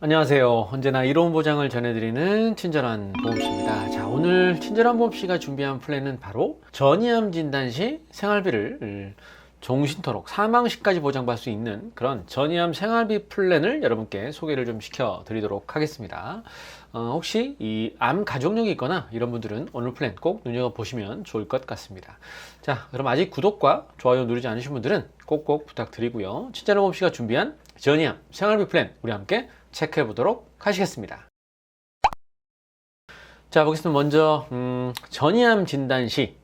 안녕하세요. 언제나 이로운 보장을 전해드리는 친절한 보험씨입니다. 자, 오늘 친절한 보험씨가 준비한 플랜은 바로 전이암 진단 시 생활비를 종신토록 사망시까지 보장받을 수 있는 그런 전이암 생활비 플랜을 여러분께 소개를 좀 시켜드리도록 하겠습니다. 혹시 이 암 가족력이 있거나 이런 분들은 오늘 플랜 꼭 눈여겨보시면 좋을 것 같습니다. 자, 그럼 아직 구독과 좋아요 누르지 않으신 분들은 꼭꼭 부탁드리고요. 친절한 보험씨가 준비한 전이암 생활비 플랜 우리 함께 체크해 보도록 하시겠습니다. 자, 보겠습니다. 먼저 전이암 진단 시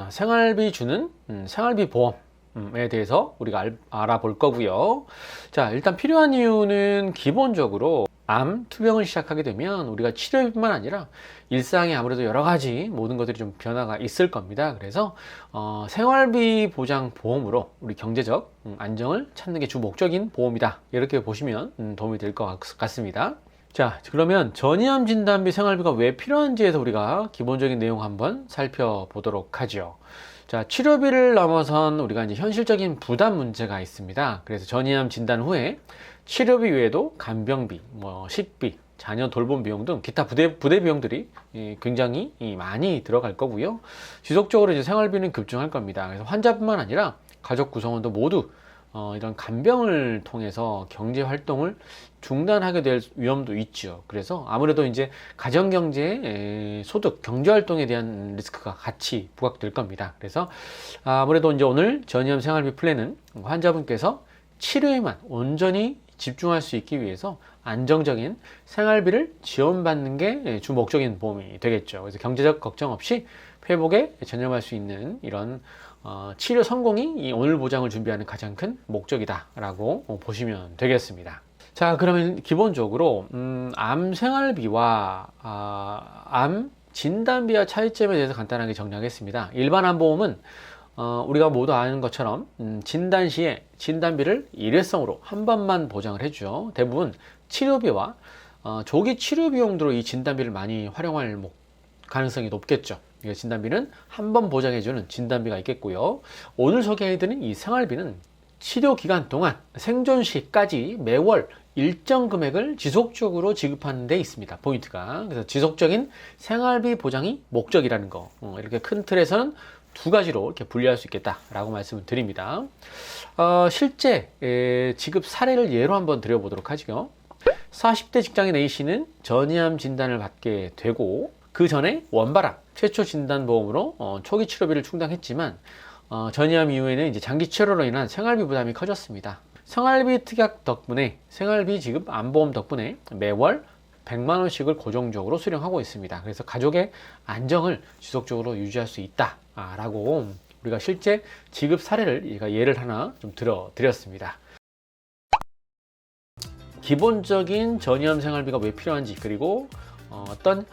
생활비 주는 생활비 보험에 대해서 우리가 알아볼 거고요. 자, 일단 필요한 이유는 기본적으로 암 투병을 시작하게 되면 우리가 치료뿐만 아니라 일상에 아무래도 여러 가지 모든 것들이 좀 변화가 있을 겁니다. 그래서 생활비 보장 보험으로 우리 경제적 안정을 찾는 게 주 목적인 보험이다, 이렇게 보시면 도움이 될 것 같습니다. 자, 그러면 전이암 진단비 생활비가 왜 필요한지에서 우리가 기본적인 내용 한번 살펴보도록 하죠. 자, 치료비를 넘어선 우리가 이제 현실적인 부담 문제가 있습니다. 그래서 전이암 진단 후에 치료비 외에도 간병비, 식비, 자녀 돌봄 비용 등 기타 부대 비용들이 굉장히 많이 들어갈 거고요. 지속적으로 이제 생활비는 급증할 겁니다. 그래서 환자뿐만 아니라 가족 구성원도 모두 이런 간병을 통해서 경제 활동을 중단하게 될 위험도 있죠. 그래서 아무래도 이제 가정경제, 소득, 경제활동에 대한 리스크가 같이 부각될 겁니다. 그래서 아무래도 이제 오늘 전이암 생활비 플랜은 환자분께서 치료에만 온전히 집중할 수 있기 위해서 안정적인 생활비를 지원받는 게 주 목적인 보험이 되겠죠. 그래서 경제적 걱정 없이 회복에 전념할 수 있는 이런 치료 성공이 이 오늘 보장을 준비하는 가장 큰 목적이다라고 보시면 되겠습니다. 자, 그러면 기본적으로 암 생활비와 암 진단비와 차이점에 대해서 간단하게 정리하겠습니다. 일반 암보험은 우리가 모두 아는 것처럼 진단 시에 진단비를 일회성으로 한 번만 보장을 해주죠. 대부분 치료비와 조기 치료 비용으로 이 진단비를 많이 활용할 가능성이 높겠죠. 진단비는 한 번 보장해주는 진단비가 있겠고요. 오늘 소개해드린 이 생활비는 치료 기간 동안 생존 시까지 매월 일정 금액을 지속적으로 지급하는 데 있습니다. 포인트가. 그래서 지속적인 생활비 보장이 목적이라는 거, 이렇게 큰 틀에서는 두 가지로 이렇게 분리할 수 있겠다라고 말씀을 드립니다. 실제 지급 사례를 예로 한번 드려보도록 하죠. 40대 직장인 A씨는 전이암 진단을 받게 되고 그 전에 원발암 최초 진단보험으로 초기 치료비를 충당했지만 전이암 이후에는 이제 장기 치료로 인한 생활비 부담이 커졌습니다. 생활비 특약 덕분에 생활비 지급 암보험 덕분에 매월 100만 원씩을 고정적으로 수령하고 있습니다. 그래서 가족의 안정을 지속적으로 유지할 수 있다라고 우리가 실제 지급 사례를 예를 하나 좀 드렸습니다. 기본적인 전이암 생활비가 왜 필요한지, 그리고 어떤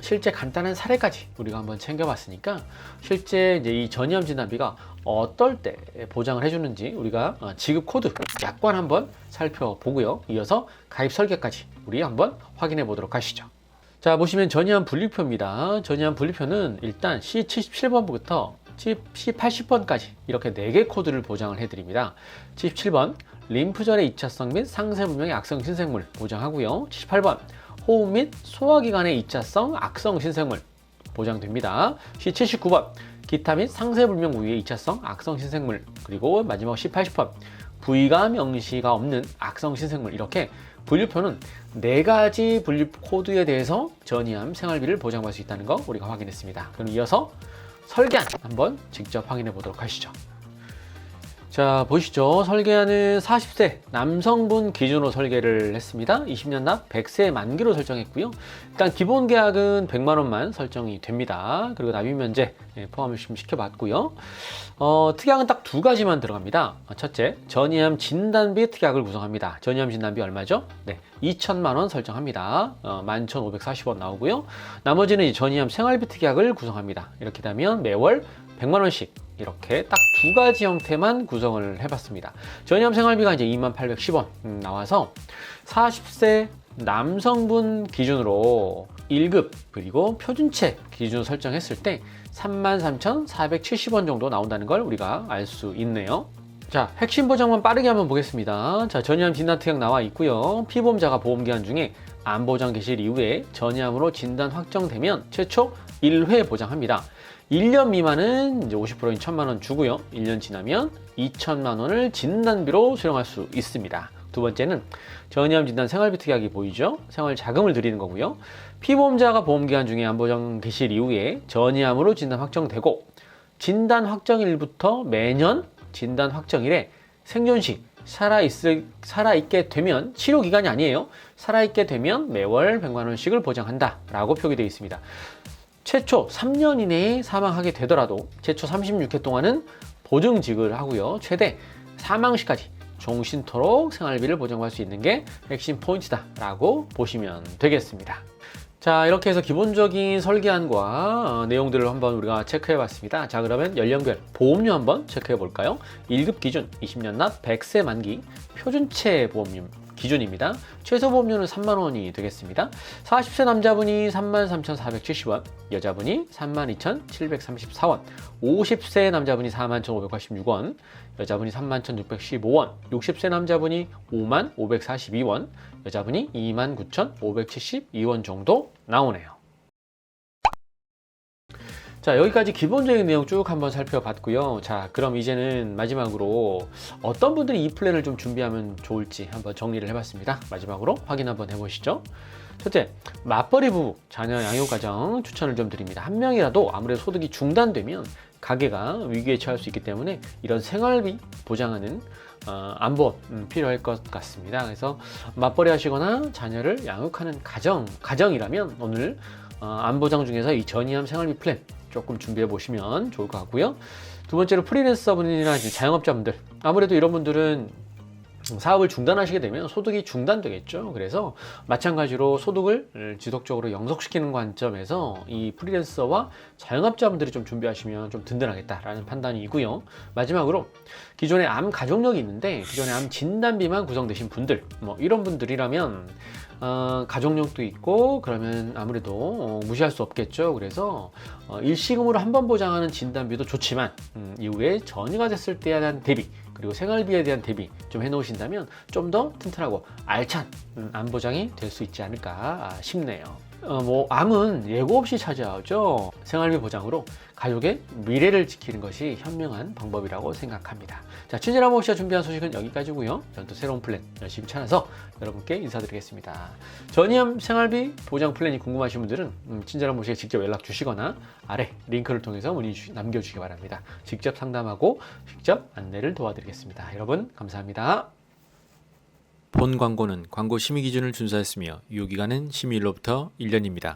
실제 간단한 사례까지 우리가 한번 챙겨봤으니까 실제 이제 이 전이암 진단비가 어떨 때 보장을 해주는지 우리가 지급 코드 약관 한번 살펴보고요. 이어서 가입 설계까지 우리 한번 확인해 보도록 하시죠. 자, 보시면 전이암 분리표입니다. 전이암 분리표는 일단 C77번부터 C80번까지 이렇게 4개 코드를 보장을 해드립니다. 77번 림프절의 2차성 및 상세분명의 악성 신생물 보장하고요. 78번 호흡 및 소화기관의 2차성 악성 신생물 보장됩니다. C79번 기타 및 상세불명 부위의 2차성 악성 신생물, 그리고 마지막 C80번 부위가 명시가 없는 악성 신생물. 이렇게 분류표는 4가지 분류 코드에 대해서 전이암 생활비를 보장받을 수 있다는 거 우리가 확인했습니다. 그럼 이어서 설계안 한번 직접 확인해 보도록 하시죠. 자, 보시죠. 설계안은 40세 남성분 기준으로 설계를 했습니다. 20년 납 100세 만기로 설정했고요. 일단 기본 계약은 100만 원만 설정이 됩니다. 그리고 납입 면제 포함을 좀 시켜봤고요. 특약은 딱 2가지만 들어갑니다. 첫째, 전이암 진단비 특약을 구성합니다. 전이암 진단비 얼마죠? 네, 2천만 원 설정합니다. 11,540원 나오고요. 나머지는 전이암 생활비 특약을 구성합니다. 이렇게 되면 매월 100만 원씩 이렇게 딱 2가지 형태만 구성을 해봤습니다. 전이암 생활비가 이제 2810원 나와서 40세 남성분 기준으로 1급 그리고 표준체 기준 설정했을 때 33,470원 정도 나온다는 걸 우리가 알 수 있네요. 자, 핵심 보장만 빠르게 한번 보겠습니다. 자, 전이암 진단 특약 나와 있고요. 피보험자가 보험기간 중에 암 보장 개시 이후에 전이암으로 진단 확정되면 최초 1회 보장합니다. 1년 미만은 이제 50%인 1,000만 원 주고요. 1년 지나면 2,000만 원을 진단비로 수령할 수 있습니다. 두 번째는 전이암 진단 생활비 특약이 보이죠? 생활 자금을 드리는 거고요. 피보험자가 보험기간 중에 암 보장 개시 이후에 전이암으로 진단 확정되고 진단 확정일부터 매년 진단 확정일에 생존시 살아있게 되면 치료기간이 아니에요. 살아있게 되면 매월 100만 원씩을 보장한다 라고 표기되어 있습니다. 최초 3년 이내에 사망하게 되더라도 최초 36회 동안은 보증직을 하고요. 최대 사망시까지 종신토록 생활비를 보장할 수 있는 게 핵심 포인트다 라고 보시면 되겠습니다. 자, 이렇게 해서 기본적인 설계안과 내용들을 한번 우리가 체크해 봤습니다. 자, 그러면 연령별 보험료 한번 체크해 볼까요? 1급 기준 20년 납 100세 만기 표준체 보험료 기준입니다. 최소 보험료는 3만 원이 되겠습니다. 40세 남자분이 33,470원, 여자분이 32,734원, 50세 남자분이 41,586원, 여자분이 31,615원, 60세 남자분이 55,542원, 여자분이 29,572원 정도 나오네요. 자, 여기까지 기본적인 내용 쭉 한번 살펴봤고요. 자, 그럼 이제는 마지막으로 어떤 분들이 이 플랜을 좀 준비하면 좋을지 한번 정리를 해봤습니다. 마지막으로 확인 한번 해보시죠. 첫째, 맞벌이 부부, 자녀 양육 가정 추천을 좀 드립니다. 한 명이라도 아무래도 소득이 중단되면 가게가 위기에 처할 수 있기 때문에 이런 생활비 보장하는 안보험 필요할 것 같습니다. 그래서 맞벌이 하시거나 자녀를 양육하는 가정이라면 오늘 안보장 중에서 이 전이암 생활비 플랜 조금 준비해 보시면 좋을 것 같고요. 두 번째로 프리랜서분이나 자영업자분들, 아무래도 이런 분들은 사업을 중단하시게 되면 소득이 중단되겠죠. 그래서 마찬가지로 소득을 지속적으로 영속시키는 관점에서 이 프리랜서와 자영업자분들이 좀 준비하시면 좀 든든하겠다라는 판단이고요. 마지막으로 기존에 암 가족력이 있는데 기존에 암 진단비만 구성되신 분들, 이런 분들이라면 가족력도 있고 그러면 아무래도 무시할 수 없겠죠. 그래서 일시금으로 한 번 보장하는 진단비도 좋지만 이후에 전이가 됐을 때에 대한 대비 그리고 생활비에 대한 대비 좀 해놓으신다면 좀 더 튼튼하고 알찬 암 보장이 될 수 있지 않을까 싶네요. 암은 예고 없이 찾아오죠. 생활비 보장으로 가족의 미래를 지키는 것이 현명한 방법이라고 생각합니다. 자, 친절한 모씨가 준비한 소식은 여기까지고요. 저는 또 새로운 플랜 열심히 찾아서 여러분께 인사드리겠습니다. 전이암 생활비 보장 플랜이 궁금하신 분들은 친절한 모씨에 직접 연락 주시거나 아래 링크를 통해서 문의 남겨주시기 바랍니다. 직접 상담하고 직접 안내를 도와드리겠습니다. 여러분 감사합니다. 본 광고는 광고 심의 기준을 준수하였으며 유효기간은 심의일로부터 1년입니다.